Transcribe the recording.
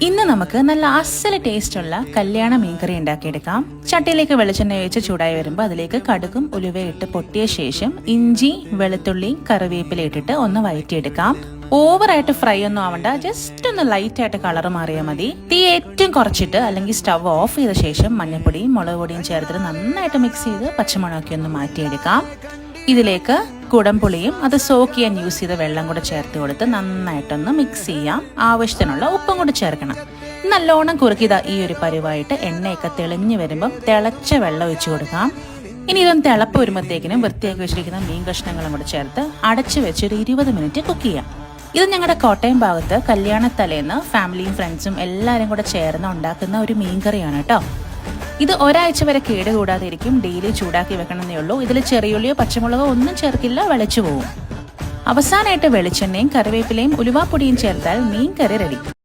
ഇന്ന് നമുക്ക് നല്ല അസല ടേസ്റ്റുള്ള കല്യാണ മീൻകറി ഉണ്ടാക്കിയെടുക്കാം. ചട്ടിയിലേക്ക് വെളിച്ചെണ്ണ ഒഴിച്ച് ചൂടായി വരുമ്പോൾ അതിലേക്ക് കടുകും ഉലുവയിട്ട് പൊട്ടിയ ശേഷം ഇഞ്ചി, വെളുത്തുള്ളി, കറിവേപ്പില ഇട്ടിട്ട് ഒന്ന് വഴറ്റിയെടുക്കാം. ഓവറായിട്ട് ഫ്രൈ ഒന്നും ആവണ്ട, ജസ്റ്റ് ഒന്ന് ലൈറ്റ് ആയിട്ട് കളർ മാറിയാൽ മതി. തീ ഏറ്റവും കുറച്ചിട്ട് അല്ലെങ്കിൽ സ്റ്റവ് ഓഫ് ചെയ്ത ശേഷം മഞ്ഞൾപ്പൊടിയും മുളക് പൊടിയും ചേർത്തിട്ട് നന്നായിട്ട് മിക്സ് ചെയ്ത് പച്ചമുളകൊക്കെ ഒന്ന് മാറ്റിയെടുക്കാം. ഇതിലേക്ക് കുടംപുളിയും അത് സോക്ക് ചെയ്യാൻ യൂസ് ചെയ്ത വെള്ളം കൂടെ ചേർത്ത് കൊടുത്ത് നന്നായിട്ടൊന്ന് മിക്സ് ചെയ്യാം. ആവശ്യത്തിനുള്ള ഉപ്പും കൂടി ചേർക്കണം. നല്ലോണം കുറുക്കിയതാ ഈ ഒരു പരുവായിട്ട് എണ്ണയൊക്കെ തെളിഞ്ഞു വരുമ്പം തിളച്ച വെള്ളം ഒഴിച്ചു കൊടുക്കാം. ഇനി ഇതൊന്ന് തിളപ്പ് വരുമ്പോഴത്തേക്കിനും വൃത്തിയാക്കി വെച്ചിരിക്കുന്ന മീൻ കഷ്ണങ്ങളും കൂടെ ചേർത്ത് അടച്ചു വെച്ച് ഒരു 20 മിനിറ്റ് കുക്ക് ചെയ്യാം. ഇത് ഞങ്ങളുടെ കോട്ടയം ഭാഗത്ത് കല്യാണത്തലേന്ന് ഫാമിലിയും ഫ്രണ്ട്സും എല്ലാവരും കൂടെ ചേർന്ന് ഉണ്ടാക്കുന്ന ഒരു മീൻകറിയാണ് കേട്ടോ. ഇത് ഒരാഴ്ച വരെ കേടുകൂടാതെ ഇരിക്കും. ഡെയിലി ചൂടാക്കി വെക്കണമെന്നേ ഉള്ളൂ. ഇതിൽ ചെറിയുള്ളിയോ പച്ചമുളകോ ഒന്നും ചേർക്കില്ല, വെളിച്ചു പോകും. അവസാനമായിട്ട് വെളിച്ചെണ്ണയും കറിവേപ്പിലയും ഉലുവാപ്പൊടിയും ചേർത്താൽ മീൻ കറി റെഡി.